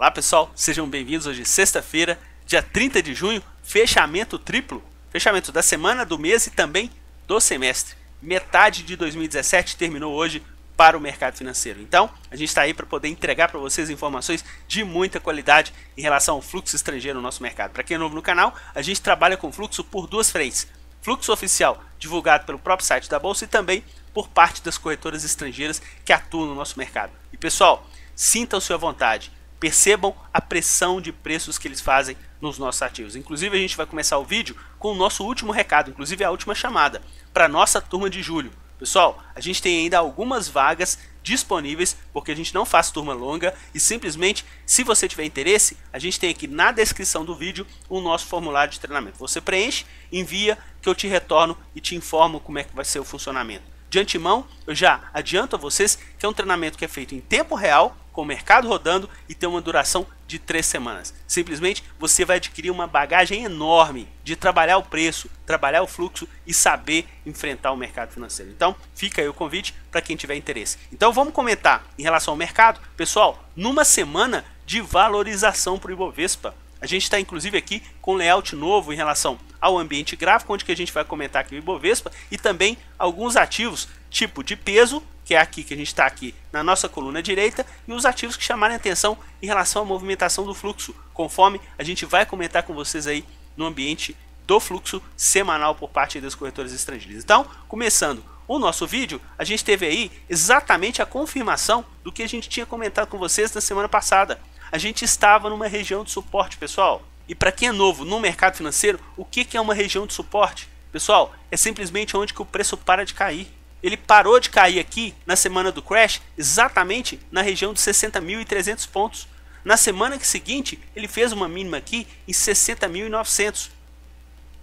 Olá pessoal, sejam bem-vindos. Hoje sexta-feira, dia 30 de junho, fechamento triplo, fechamento da semana, do mês e também do semestre. Metade de 2017 terminou hoje para o mercado financeiro. Então, a gente está aí para poder entregar para vocês informações de muita qualidade em relação ao fluxo estrangeiro no nosso mercado. Para quem é novo no canal, a gente trabalha com fluxo por duas frentes. Fluxo oficial, divulgado pelo próprio site da Bolsa, e também por parte das corretoras estrangeiras que atuam no nosso mercado. E pessoal, sintam-se à vontade. Percebam a pressão de preços que eles fazem nos nossos ativos. Inclusive, a gente vai começar o vídeo com o nosso último recado, inclusive a última chamada, para a nossa turma de julho. Pessoal, a gente tem ainda algumas vagas disponíveis, porque a gente não faz turma longa e simplesmente, se você tiver interesse, a gente tem aqui na descrição do vídeo o nosso formulário de treinamento. Você preenche, envia, que eu te retorno e te informo como é que vai ser o funcionamento. De antemão, eu já adianto a vocês que é um treinamento que é feito em tempo real, com o mercado rodando e tem uma duração de 3 semanas. Simplesmente você vai adquirir uma bagagem enorme de trabalhar o preço, trabalhar o fluxo e saber enfrentar o mercado financeiro. Então, fica aí o convite para quem tiver interesse. Então, vamos comentar em relação ao mercado. Pessoal, numa semana de valorização para o Ibovespa, a gente está inclusive aqui com layout novo em relação ao ambiente gráfico, onde que a gente vai comentar aqui o Ibovespa e também alguns ativos tipo de peso, que é aqui que a gente está aqui na nossa coluna direita, e os ativos que chamarem atenção em relação à movimentação do fluxo, conforme a gente vai comentar com vocês aí no ambiente do fluxo semanal por parte das corretoras estrangeiras. Então, começando o nosso vídeo, a gente teve aí exatamente a confirmação do que a gente tinha comentado com vocês na semana passada. A gente estava numa região de suporte, pessoal. E para quem é novo no mercado financeiro, o que é uma região de suporte? Pessoal, é simplesmente onde que o preço para de cair. Ele parou de cair aqui na semana do crash, exatamente na região de 60.300 pontos. Na semana seguinte, ele fez uma mínima aqui em 60.900.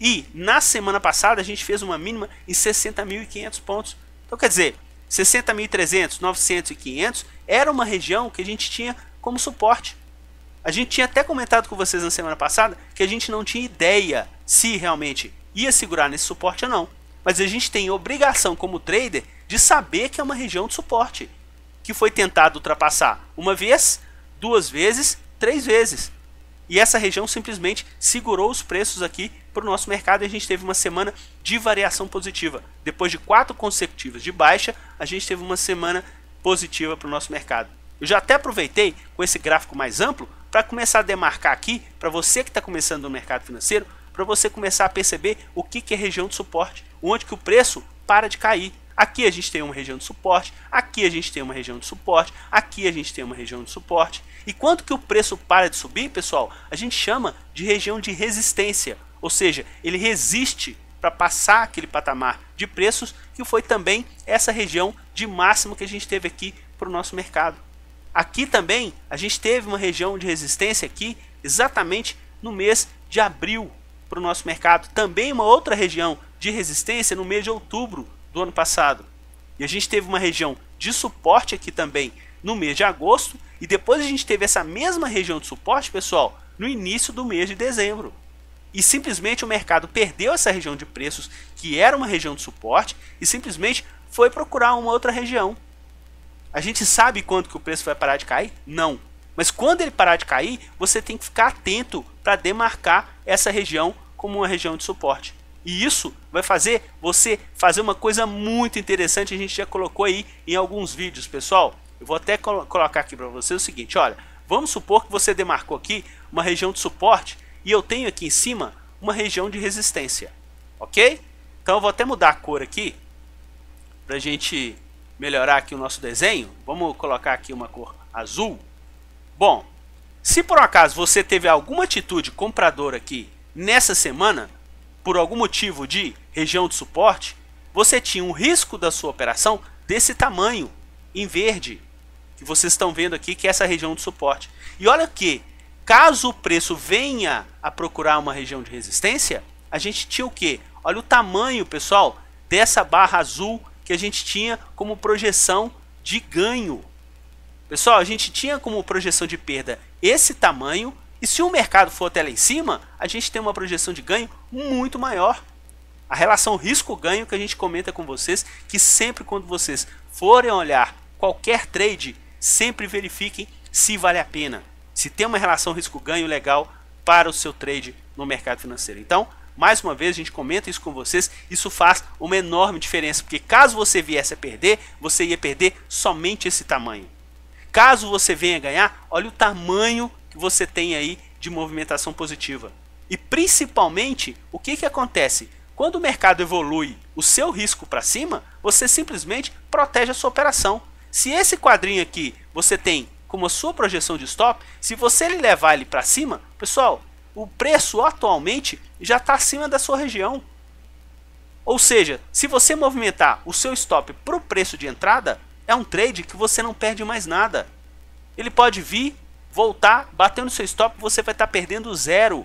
E na semana passada, a gente fez uma mínima em 60.500 pontos. Então, quer dizer, 60.300, 900 e 500 era uma região que a gente tinha como suporte. A gente tinha até comentado com vocês na semana passada que a gente não tinha ideia se realmente ia segurar nesse suporte ou não. Mas a gente tem obrigação como trader de saber que é uma região de suporte, que foi tentado ultrapassar uma vez, 2 vezes, 3 vezes. E essa região simplesmente segurou os preços aqui para o nosso mercado e a gente teve uma semana de variação positiva. Depois de 4 consecutivas de baixa, a gente teve uma semana positiva para o nosso mercado. Eu já até aproveitei com esse gráfico mais amplo para começar a demarcar aqui, para você que está começando no mercado financeiro, para você começar a perceber o que é região de suporte, onde que o preço para de cair. Aqui a gente tem uma região de suporte, aqui a gente tem uma região de suporte, aqui a gente tem uma região de suporte. E quando que o preço para de subir, pessoal, a gente chama de região de resistência, ou seja, ele resiste para passar aquele patamar de preços, que foi também essa região de máximo que a gente teve aqui para o nosso mercado. Aqui também a gente teve uma região de resistência aqui exatamente no mês de abril para o nosso mercado. Também uma outra região de resistência no mês de outubro do ano passado. E a gente teve uma região de suporte aqui também no mês de agosto. E depois a gente teve essa mesma região de suporte, pessoal, no início do mês de dezembro. E simplesmente o mercado perdeu essa região de preços, que era uma região de suporte, e simplesmente foi procurar uma outra região. A gente sabe quando que o preço vai parar de cair? Não. Mas quando ele parar de cair, você tem que ficar atento para demarcar essa região como uma região de suporte. E isso vai fazer você fazer uma coisa muito interessante, a gente já colocou aí em alguns vídeos, pessoal. Eu vou até colocar aqui para você o seguinte, olha, vamos supor que você demarcou aqui uma região de suporte e eu tenho aqui em cima uma região de resistência, ok? Então eu vou até mudar a cor aqui para a gente melhorar aqui o nosso desenho. Vamos colocar aqui uma cor azul. Bom, se por um acaso você teve alguma atitude compradora aqui nessa semana, por algum motivo de região de suporte, você tinha um risco da sua operação desse tamanho, em verde, que vocês estão vendo aqui, que é essa região de suporte. E olha que, caso o preço venha a procurar uma região de resistência, a gente tinha o quê? Olha o tamanho, pessoal, dessa barra azul que a gente tinha como projeção de ganho. Pessoal, a gente tinha como projeção de perda esse tamanho, e se o mercado for até lá em cima, a gente tem uma projeção de ganho muito maior. A relação risco-ganho que a gente comenta com vocês, que sempre quando vocês forem olhar qualquer trade, sempre verifiquem se vale a pena. se tem uma relação risco-ganho legal para o seu trade no mercado financeiro. Então, mais uma vez, a gente comenta isso com vocês, isso faz uma enorme diferença, porque caso você viesse a perder, você ia perder somente esse tamanho. Caso você venha ganhar, olha o tamanho que você tem aí de movimentação positiva. E principalmente, o que acontece? Quando o mercado evolui o seu risco para cima, você simplesmente protege a sua operação. Se esse quadrinho aqui você tem como a sua projeção de stop, se você levar ele para cima, pessoal, o preço atualmente já está acima da sua região. Ou seja, se você movimentar o seu stop para o preço de entrada, é um trade que você não perde mais nada. Ele pode vir, voltar, bater no seu stop, você vai estar perdendo zero.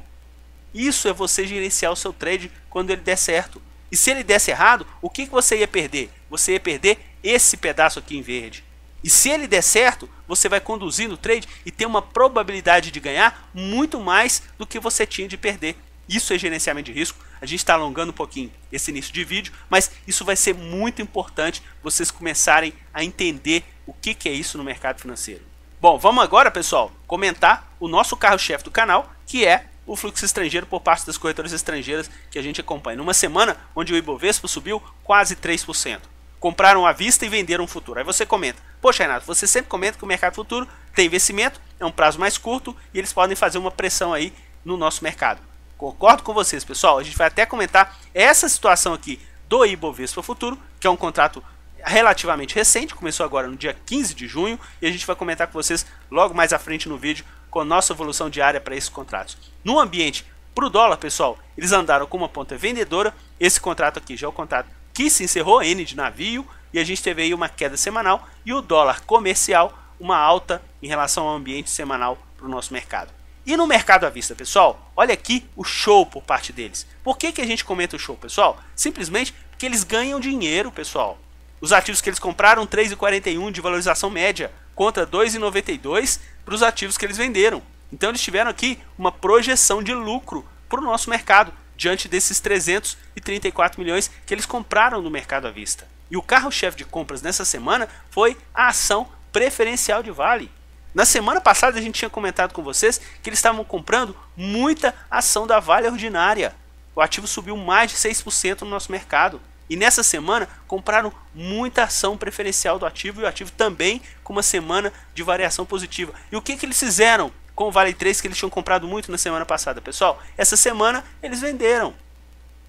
Isso é você gerenciar o seu trade quando ele der certo. E se ele desse errado, o que você ia perder? Você ia perder esse pedaço aqui em verde. E se ele der certo, você vai conduzir no trade e ter uma probabilidade de ganhar muito mais do que você tinha de perder. Isso é gerenciamento de risco. A gente está alongando um pouquinho esse início de vídeo, mas isso vai ser muito importante vocês começarem a entender o que é isso no mercado financeiro. Bom, vamos agora, pessoal, comentar o nosso carro-chefe do canal, que é o fluxo estrangeiro por parte das corretoras estrangeiras que a gente acompanha. Numa semana onde o Ibovespa subiu quase 3%. Compraram à vista e venderam futuro. Aí você comenta, poxa Renato, você sempre comenta que o mercado futuro tem vencimento, é um prazo mais curto e eles podem fazer uma pressão aí no nosso mercado. Concordo com vocês, pessoal. A gente vai até comentar essa situação aqui do Ibovespa Futuro, que é um contrato relativamente recente, começou agora no dia 15 de junho, e a gente vai comentar com vocês logo mais à frente no vídeo com a nossa evolução diária para esses contratos. No ambiente para o dólar, pessoal, eles andaram com uma ponta vendedora. Esse contrato aqui já é o contrato que se encerrou, N de navio, e a gente teve aí uma queda semanal, e o dólar comercial, uma alta em relação ao ambiente semanal para o nosso mercado. E no mercado à vista, pessoal, olha aqui o show por parte deles. Por que a gente comenta o show, pessoal? Simplesmente porque eles ganham dinheiro, pessoal. Os ativos que eles compraram, 3,41 de valorização média, contra 2,92 para os ativos que eles venderam. Então eles tiveram aqui uma projeção de lucro para o nosso mercado, diante desses 334 milhões que eles compraram no mercado à vista. E o carro-chefe de compras nessa semana foi a ação preferencial de Vale. Na semana passada a gente tinha comentado com vocês que eles estavam comprando muita ação da Vale ordinária. O ativo subiu mais de 6% no nosso mercado. E nessa semana compraram muita ação preferencial do ativo, e o ativo também com uma semana de variação positiva. E o que eles fizeram com o Vale 3 que eles tinham comprado muito na semana passada, pessoal? Essa semana eles venderam.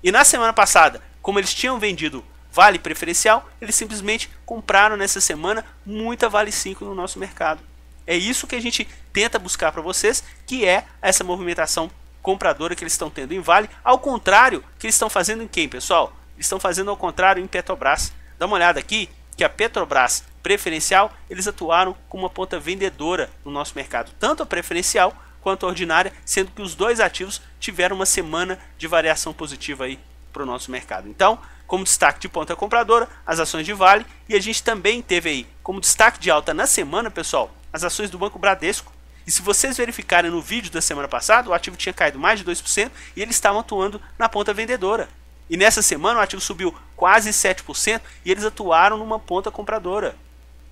E na semana passada, como eles tinham vendido Vale preferencial, eles simplesmente compraram nessa semana muita Vale 5 no nosso mercado. É isso que a gente tenta buscar para vocês, que é essa movimentação compradora que eles estão tendo em Vale, ao contrário que eles estão fazendo em quem, pessoal? Eles estão fazendo ao contrário em Petrobras. Dá uma olhada aqui, que a Petrobras preferencial, eles atuaram como uma ponta vendedora no nosso mercado, tanto a preferencial quanto a ordinária, sendo que os dois ativos tiveram uma semana de variação positiva aí para o nosso mercado. Então, como destaque de ponta compradora, as ações de Vale, e a gente também teve aí como destaque de alta na semana, pessoal, as ações do Banco Bradesco. E se vocês verificarem no vídeo da semana passada, o ativo tinha caído mais de 2% e eles estavam atuando na ponta vendedora. E nessa semana o ativo subiu quase 7% e eles atuaram numa ponta compradora.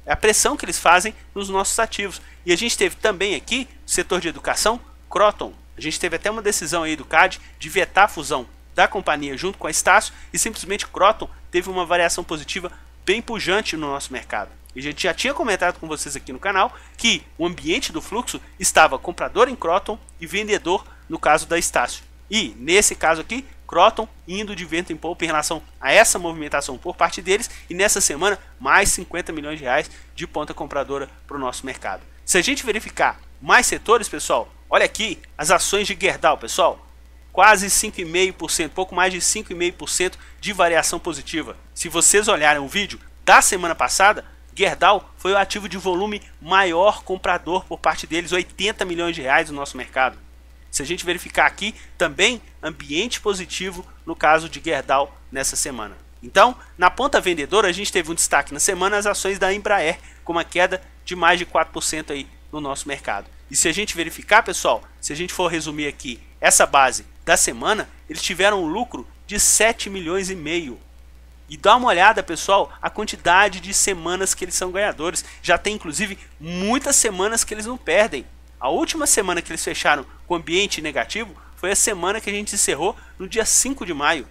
É a pressão que eles fazem nos nossos ativos. E a gente teve também aqui, no setor de educação, Kroton. A gente teve até uma decisão aí do CAD de vetar a fusão da companhia junto com a Estácio, e simplesmente Kroton teve uma variação positiva bem pujante no nosso mercado. E a gente já tinha comentado com vocês aqui no canal que o ambiente do fluxo estava comprador em Kroton e vendedor no caso da Estácio. E nesse caso aqui, Kroton indo de vento em polpa em relação a essa movimentação por parte deles, e nessa semana mais 50 milhões de reais de ponta compradora para o nosso mercado. Se a gente verificar mais setores, pessoal, olha aqui as ações de Gerdau, pessoal, quase 5,5%, pouco mais de 5,5% de variação positiva. Se vocês olharem o vídeo da semana passada, Gerdau foi o ativo de volume maior comprador por parte deles, 80 milhões de reais no nosso mercado. Se a gente verificar aqui, também ambiente positivo no caso de Gerdau nessa semana. Então, na ponta vendedora, a gente teve um destaque na semana as ações da Embraer, com uma queda de mais de 4% aí no nosso mercado. E se a gente verificar, pessoal, se a gente for resumir aqui essa base da semana, eles tiveram um lucro de 7 milhões e meio. E dá uma olhada, pessoal, a quantidade de semanas que eles são ganhadores. Já tem, inclusive, muitas semanas que eles não perdem. A última semana que eles fecharam com ambiente negativo foi a semana que a gente encerrou no dia 5 de maio.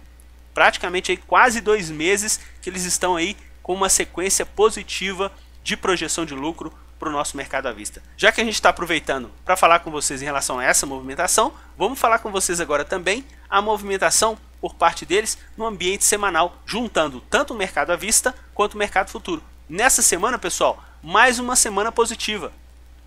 Praticamente aí quase 2 meses que eles estão aí com uma sequência positiva de projeção de lucro para o nosso mercado à vista. Já que a gente está aproveitando para falar com vocês em relação a essa movimentação, vamos falar com vocês agora também a movimentação por parte deles no ambiente semanal, juntando tanto o mercado à vista quanto o mercado futuro. Nessa semana, pessoal, mais uma semana positiva.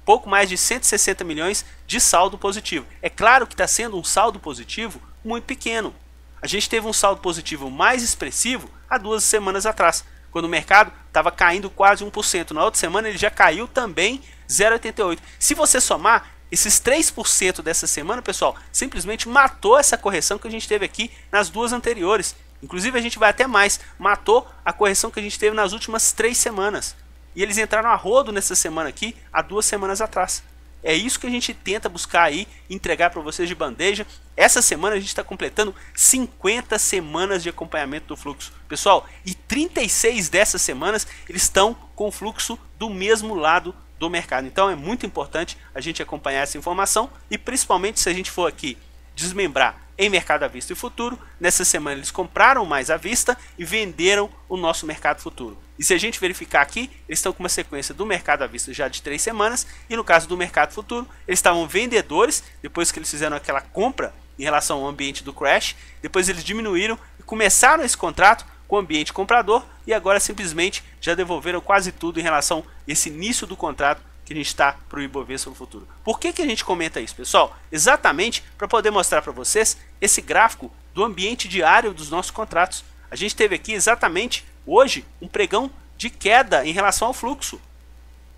Pouco mais de 160 milhões de saldo positivo. É claro que está sendo um saldo positivo muito pequeno. A gente teve um saldo positivo mais expressivo há 2 semanas atrás, quando o mercado estava caindo quase 1%. Na outra semana ele já caiu também 0,88%. Se você somar esses 3% dessa semana, pessoal, simplesmente matou essa correção que a gente teve aqui nas 2 anteriores. Inclusive a gente vai até mais, matou a correção que a gente teve nas últimas 3 semanas. E eles entraram a rodo nessa semana aqui, há 2 semanas atrás. É isso que a gente tenta buscar aí, entregar para vocês de bandeja. Essa semana a gente está completando 50 semanas de acompanhamento do fluxo. Pessoal, e 36 dessas semanas eles estão com o fluxo do mesmo lado do mercado. Então é muito importante a gente acompanhar essa informação e principalmente se a gente for aqui desmembrar em mercado à vista e futuro. Nessa semana eles compraram mais à vista e venderam o nosso mercado futuro. E se a gente verificar aqui, eles estão com uma sequência do mercado à vista já de 3 semanas e no caso do mercado futuro, eles estavam vendedores depois que eles fizeram aquela compra em relação ao ambiente do crash, depois eles diminuíram e começaram esse contrato com o ambiente comprador e agora simplesmente já devolveram quase tudo em relação a esse início do contrato que a gente está para o Ibovespa no futuro. Por que a gente comenta isso, pessoal? Exatamente para poder mostrar para vocês esse gráfico do ambiente diário dos nossos contratos. A gente teve aqui exatamente hoje um pregão de queda em relação ao fluxo.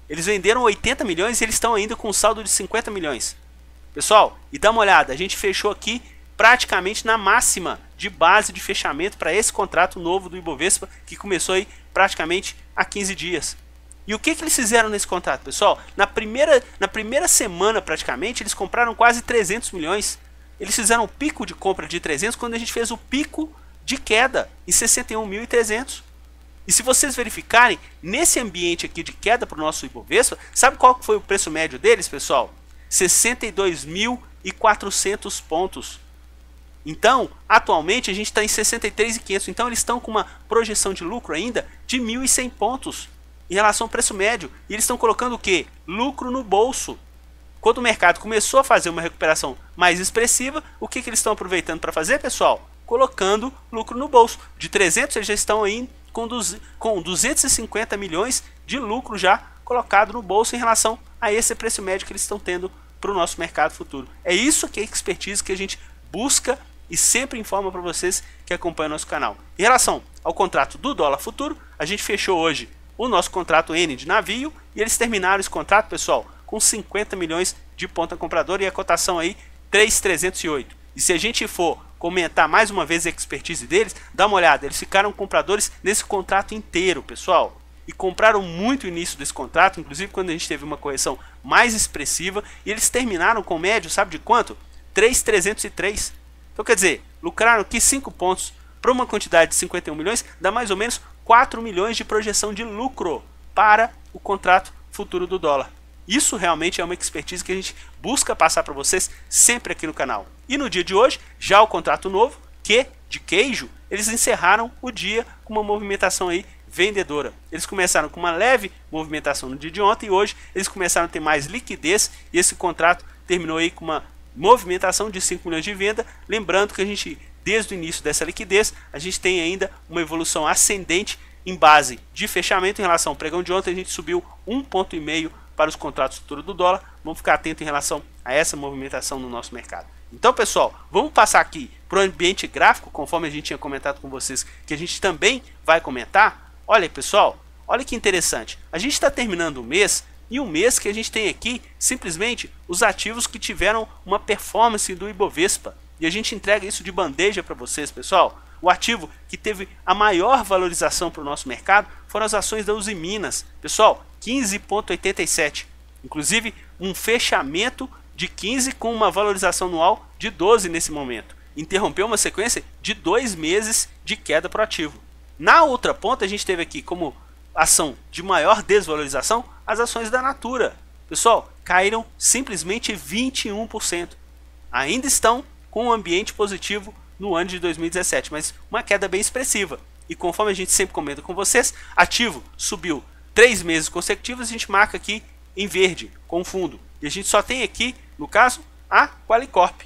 Eles venderam 80 milhões e eles estão ainda com um saldo de 50 milhões. Pessoal, e dá uma olhada, a gente fechou aqui praticamente na máxima de base de fechamento para esse contrato novo do Ibovespa que começou aí praticamente há 15 dias. E o que eles fizeram nesse contrato, pessoal? Na primeira semana praticamente eles compraram quase 300 milhões. Eles fizeram um pico de compra de 300 quando a gente fez o pico de queda em 61.300. E se vocês verificarem, nesse ambiente aqui de queda para o nosso Ibovespa, sabe qual foi o preço médio deles, pessoal? 62.400 pontos. Então, atualmente a gente está em 63.500. Então eles estão com uma projeção de lucro ainda de 1.100 pontos em relação ao preço médio. E eles estão colocando o quê? Lucro no bolso. Quando o mercado começou a fazer uma recuperação mais expressiva, o que eles estão aproveitando para fazer, pessoal? Colocando lucro no bolso. De 300 eles já estão aí com 250 milhões de lucro já colocado no bolso em relação a esse preço médio que eles estão tendo para o nosso mercado futuro. É isso que é expertise que a gente busca e sempre informa para vocês que acompanham o nosso canal. Em relação ao contrato do dólar futuro, a gente fechou hoje o nosso contrato N de navio e eles terminaram esse contrato, pessoal, com 50 milhões de ponta compradora e a cotação aí 3.308. E se a gente for comentar mais uma vez a expertise deles, dá uma olhada, eles ficaram compradores nesse contrato inteiro, pessoal. E compraram muito no início desse contrato, inclusive quando a gente teve uma correção mais expressiva, e eles terminaram com médio, sabe de quanto? 3.303. Então quer dizer, lucraram aqui 5 pontos para uma quantidade de 51 milhões, dá mais ou menos 4 milhões de projeção de lucro para o contrato futuro do dólar. Isso realmente é uma expertise que a gente busca passar para vocês sempre aqui no canal. E no dia de hoje, já o contrato novo, que de queijo, eles encerraram o dia com uma movimentação aí vendedora. Eles começaram com uma leve movimentação no dia de ontem e hoje eles começaram a ter mais liquidez e esse contrato terminou aí com uma movimentação de 5 milhões de venda. Lembrando que a gente, desde o início dessa liquidez, a gente tem ainda uma evolução ascendente em base de fechamento. Em relação ao pregão de ontem, a gente subiu 1,5 ponto para os contratos futuros do dólar. Vamos ficar atento em relação a essa movimentação no nosso mercado. Então, pessoal, vamos passar aqui para o ambiente gráfico, conforme a gente tinha comentado com vocês, que a gente também vai comentar. Olha aí, pessoal, olha que interessante. A gente está terminando o mês e um mês que a gente tem aqui simplesmente os ativos que tiveram uma performance do Ibovespa. E a gente entrega isso de bandeja para vocês, pessoal. O ativo que teve a maior valorização para o nosso mercado foram as ações da Uzi Minas. Pessoal, 15,87. Inclusive, um fechamento de 15 com uma valorização anual de 12 nesse momento. Interrompeu uma sequência de 2 meses de queda para o ativo. Na outra ponta, a gente teve aqui como ação de maior desvalorização as ações da Natura. pessoal, caíram simplesmente 21%. Ainda estão com um ambiente positivo no ano de 2017, mas uma queda bem expressiva. E conforme a gente sempre comenta com vocês, ativo subiu 3 meses consecutivos, a gente marca aqui em verde, com fundo. E a gente só tem aqui, no caso, a Qualicorp.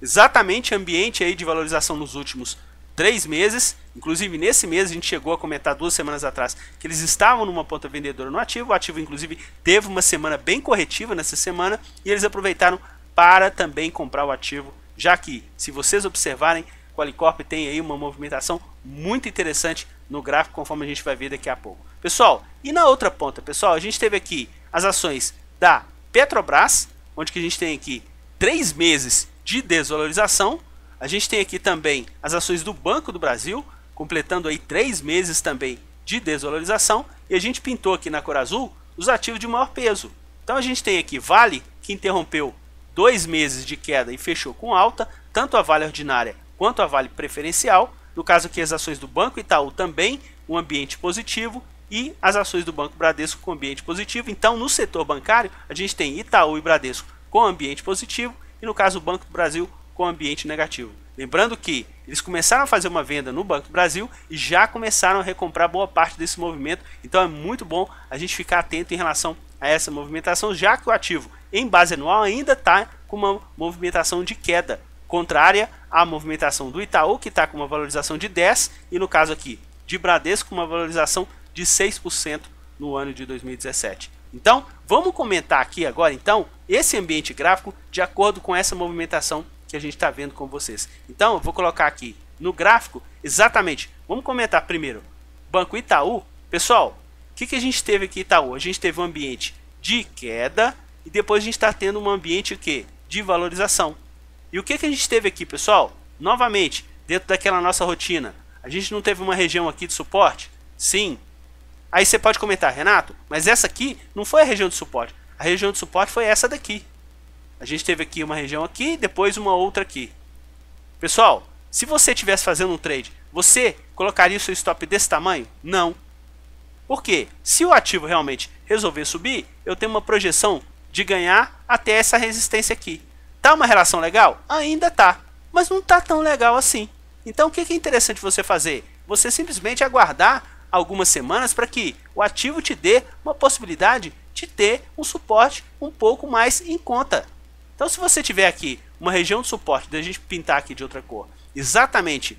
Exatamente ambiente aí de valorização nos últimos 3 meses. Inclusive nesse mês a gente chegou a comentar 2 semanas atrás que eles estavam numa ponta vendedora no ativo. O ativo inclusive teve uma semana bem corretiva nessa semana e eles aproveitaram para também comprar o ativo, já que, se vocês observarem, Qualicorp tem aí uma movimentação muito interessante no gráfico, conforme a gente vai ver daqui a pouco. Pessoal, e na outra ponta, pessoal, a gente teve aqui as ações da Petrobras, onde que a gente tem aqui 3 meses de desvalorização. A gente tem aqui também as ações do Banco do Brasil, completando aí 3 meses também de desvalorização. E a gente pintou aqui na cor azul os ativos de maior peso. Então a gente tem aqui Vale, que interrompeu 2 meses de queda e fechou com alta, tanto a Vale ordinária quanto a Vale preferencial. No caso aqui as ações do Banco Itaú também um ambiente positivo e as ações do Banco Bradesco com ambiente positivo. Então no setor bancário a gente tem Itaú e Bradesco com ambiente positivo e no caso o Banco do Brasil com ambiente negativo. Lembrando que eles começaram a fazer uma venda no Banco do Brasil e já começaram a recomprar boa parte desse movimento. Então é muito bom a gente ficar atento em relação a essa movimentação, já que o ativo em base anual ainda está com uma movimentação de queda, contrária à movimentação do Itaú, que está com uma valorização de 10%, e no caso aqui de Bradesco, com uma valorização de 6% no ano de 2017. Então, vamos comentar aqui agora então esse ambiente gráfico de acordo com essa movimentação que a gente está vendo com vocês. Então, eu vou colocar aqui no gráfico exatamente, vamos comentar primeiro Banco Itaú. Pessoal, o que a gente teve aqui Itaú? A gente teve um ambiente de queda e depois a gente está tendo um ambiente o quê? De valorização. E o que a gente teve aqui, pessoal? Novamente, dentro daquela nossa rotina, a gente não teve uma região aqui de suporte? Sim. Aí você pode comentar, Renato, mas essa aqui não foi a região de suporte. A região de suporte foi essa daqui. A gente teve aqui uma região aqui, depois uma outra aqui. Pessoal, se você estivesse fazendo um trade, você colocaria o seu stop desse tamanho? Não. Por quê? Se o ativo realmente resolver subir, eu tenho uma projeção de ganhar até essa resistência aqui. Tá uma relação legal? Ainda tá, mas não tá tão legal assim. Então o que é interessante você fazer? Você simplesmente aguardar algumas semanas para que o ativo te dê uma possibilidade de ter um suporte um pouco mais em conta. Então se você tiver aqui uma região de suporte, da gente pintar aqui de outra cor, exatamente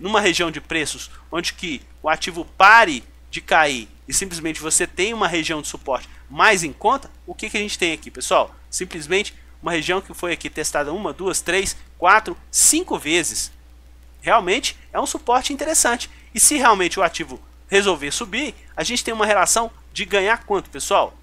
numa região de preços onde que o ativo pare de cair e simplesmente você tem uma região de suporte mais em conta, o que a gente tem aqui, pessoal? Simplesmente uma região que foi aqui testada 1, 2, 3, 4, 5 vezes. Realmente é um suporte interessante. E se realmente o ativo resolver subir, a gente tem uma relação de ganhar quanto, pessoal?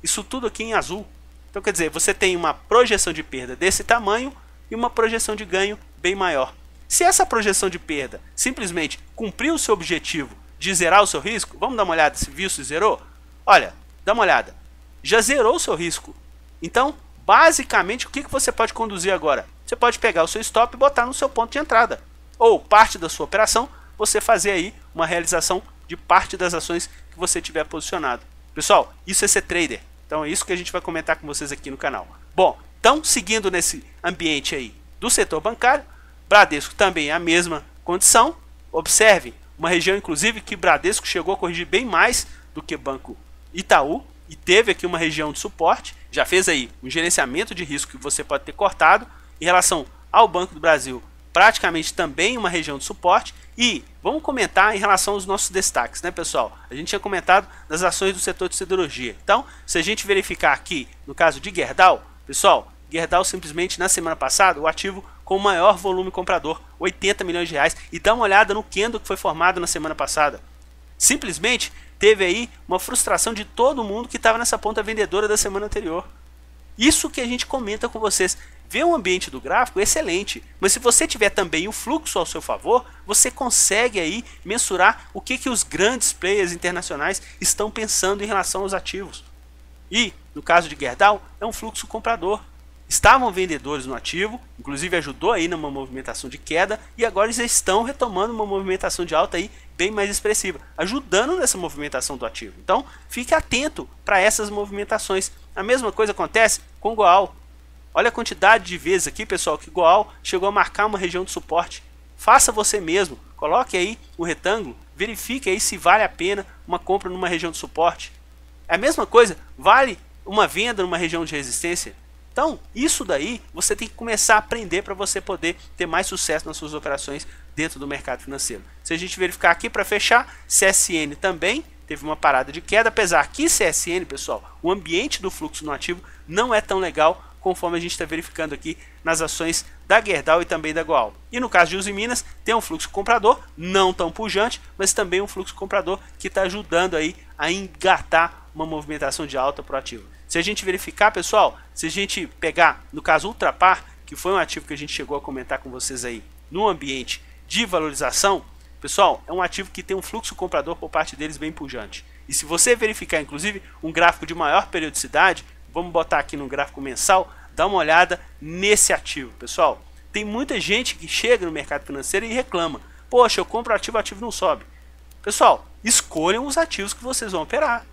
Isso tudo aqui em azul. Então quer dizer, você tem uma projeção de perda desse tamanho e uma projeção de ganho bem maior. Se essa projeção de perda simplesmente cumpriu o seu objetivo de zerar o seu risco, vamos dar uma olhada se viu se zerou? Olha, dá uma olhada. Já zerou o seu risco. Então, basicamente, o que você pode conduzir agora? Você pode pegar o seu stop e botar no seu ponto de entrada. Ou parte da sua operação, você fazer aí uma realização de parte das ações que você tiver posicionado. Pessoal, isso é ser trader. Então é isso que a gente vai comentar com vocês aqui no canal. Bom, então seguindo nesse ambiente aí do setor bancário, Bradesco também é a mesma condição. Observe, uma região inclusive que Bradesco chegou a corrigir bem mais do que Banco Itaú. E teve aqui uma região de suporte, já fez aí um gerenciamento de risco que você pode ter cortado. Em relação ao Banco do Brasil, praticamente também uma região de suporte. E vamos comentar em relação aos nossos destaques, né, pessoal? A gente tinha comentado das ações do setor de siderurgia. Então, se a gente verificar aqui, no caso de Gerdau, pessoal, Gerdau simplesmente na semana passada, o ativo com o maior volume comprador, 80 milhões de reais. E dá uma olhada no candle que foi formado na semana passada. Simplesmente teve aí uma frustração de todo mundo que estava nessa ponta vendedora da semana anterior. Isso que a gente comenta com vocês. Ver o ambiente do gráfico é excelente, mas se você tiver também o fluxo ao seu favor, você consegue aí mensurar o que os grandes players internacionais estão pensando em relação aos ativos. E, no caso de Gerdau, é um fluxo comprador. estavam vendedores no ativo, inclusive ajudou aí numa movimentação de queda, e agora eles estão retomando uma movimentação de alta aí bem mais expressiva, ajudando nessa movimentação do ativo. Então fique atento para essas movimentações. A mesma coisa acontece com o Goal. Olha a quantidade de vezes aqui, pessoal, que o Goal chegou a marcar uma região de suporte. Faça você mesmo, coloque aí o retângulo, verifique aí se vale a pena uma compra numa região de suporte. É a mesma coisa, vale uma venda numa região de resistência? Então, isso daí você tem que começar a aprender para você poder ter mais sucesso nas suas operações dentro do mercado financeiro. Se a gente verificar aqui para fechar, CSN também teve uma parada de queda, apesar que CSN, pessoal, o ambiente do fluxo no ativo não é tão legal conforme a gente está verificando aqui nas ações da Gerdau e também da Goal. E no caso de Usiminas, tem um fluxo comprador, não tão pujante, mas também um fluxo comprador que está ajudando aí a engatar uma movimentação de alta para o ativo. Se a gente verificar, pessoal, se a gente pegar, no caso Ultrapar, que foi um ativo que a gente chegou a comentar com vocês aí no ambiente de valorização, pessoal, é um ativo que tem um fluxo comprador por parte deles bem pujante. E se você verificar, inclusive, um gráfico de maior periodicidade, vamos botar aqui no gráfico mensal, dá uma olhada nesse ativo, pessoal. Tem muita gente que chega no mercado financeiro e reclama: poxa, eu compro ativo, o ativo não sobe. Pessoal, escolham os ativos que vocês vão operar.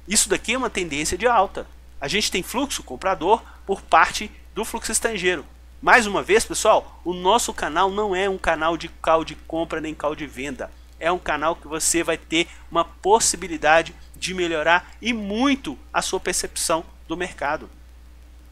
Isso daqui é uma tendência de alta. A gente tem fluxo comprador por parte do fluxo estrangeiro. Mais uma vez, pessoal, o nosso canal não é um canal de call de compra nem call de venda. É um canal que você vai ter uma possibilidade de melhorar e muito a sua percepção do mercado.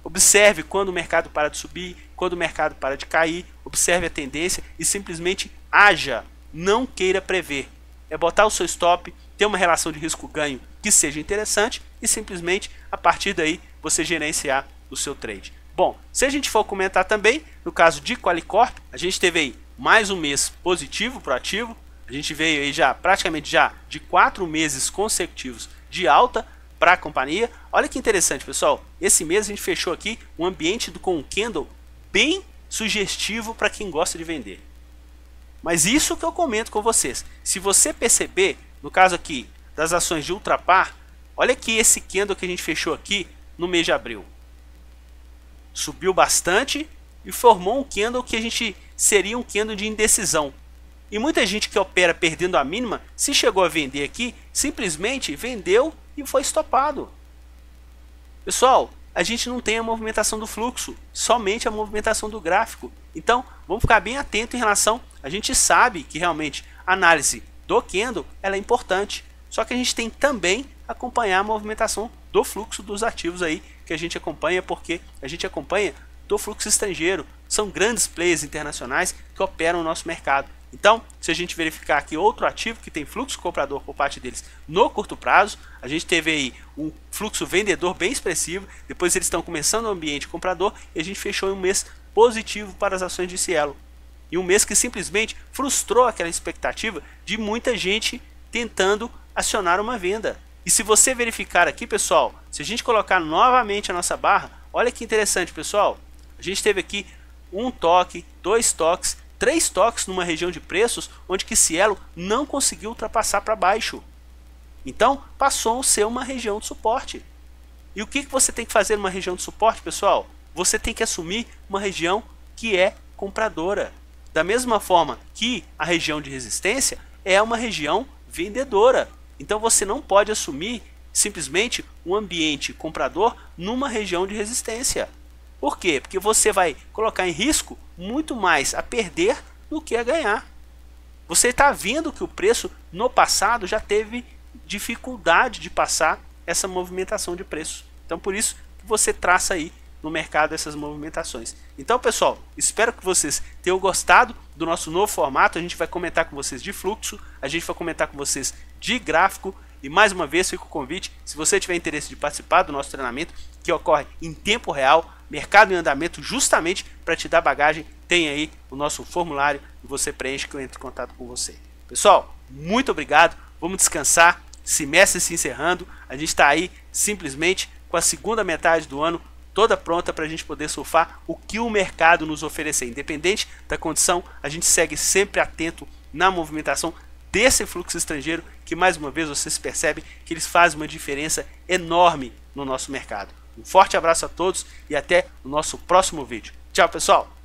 Observe quando o mercado para de subir, quando o mercado para de cair, observe a tendência e simplesmente haja, não queira prever. É botar o seu stop, ter uma relação de risco-ganho que seja interessante e simplesmente a partir daí você gerenciar o seu trade. Bom, se a gente for comentar também, no caso de Qualicorp, a gente teve aí mais um mês positivo para o ativo, a gente veio aí já praticamente já de 4 meses consecutivos de alta para a companhia. Olha que interessante, pessoal, esse mês a gente fechou aqui um ambiente com um candle bem sugestivo para quem gosta de vender. Mas isso que eu comento com vocês, se você perceber, no caso aqui das ações de Ultrapar, olha que esse candle que a gente fechou aqui no mês de abril. Subiu bastante e formou um candle que a gente seria um candle de indecisão. E muita gente que opera perdendo a mínima, se chegou a vender aqui, simplesmente vendeu e foi estopado. Pessoal, a gente não tem a movimentação do fluxo, somente a movimentação do gráfico. Então, vamos ficar bem atento em relação, a gente sabe que realmente a análise do candle ela é importante, só que a gente tem também acompanhar a movimentação do fluxo dos ativos aí que a gente acompanha, porque a gente acompanha do fluxo estrangeiro. São grandes players internacionais que operam no nosso mercado. Então, se a gente verificar aqui outro ativo que tem fluxo comprador por parte deles no curto prazo, a gente teve aí um fluxo vendedor bem expressivo, depois eles estão começando o ambiente comprador e a gente fechou um mês positivo para as ações de Cielo. E um mês que simplesmente frustrou aquela expectativa de muita gente tentando acionar uma venda. E se você verificar aqui, pessoal, se a gente colocar novamente a nossa barra, olha que interessante, pessoal. A gente teve aqui um toque, 2 toques, 3 toques numa região de preços onde que Cielo não conseguiu ultrapassar para baixo. Então, passou a ser uma região de suporte. E o que você tem que fazer numa região de suporte, pessoal? Você tem que assumir uma região que é compradora. Da mesma forma que a região de resistência é uma região vendedora. Então você não pode assumir simplesmente um ambiente comprador numa região de resistência. Por quê? Porque você vai colocar em risco muito mais a perder do que a ganhar. Você está vendo que o preço no passado já teve dificuldade de passar essa movimentação de preço. Então por isso que você traça aí no mercado essas movimentações. Então, pessoal, espero que vocês tenham gostado do nosso novo formato. A gente vai comentar com vocês de fluxo, a gente vai comentar com vocês de gráfico. E mais uma vez fica o convite, se você tiver interesse de participar do nosso treinamento, que ocorre em tempo real, mercado em andamento, justamente para te dar bagagem, tem aí o nosso formulário e você preenche que eu entro em contato com você. Pessoal, muito obrigado, vamos descansar, semestre se encerrando, a gente está aí simplesmente com a segunda metade do ano toda pronta para a gente poder surfar o que o mercado nos oferecer. Independente da condição, a gente segue sempre atento na movimentação desse fluxo estrangeiro, que mais uma vez vocês percebem que eles fazem uma diferença enorme no nosso mercado. Um forte abraço a todos e até o nosso próximo vídeo. Tchau, pessoal!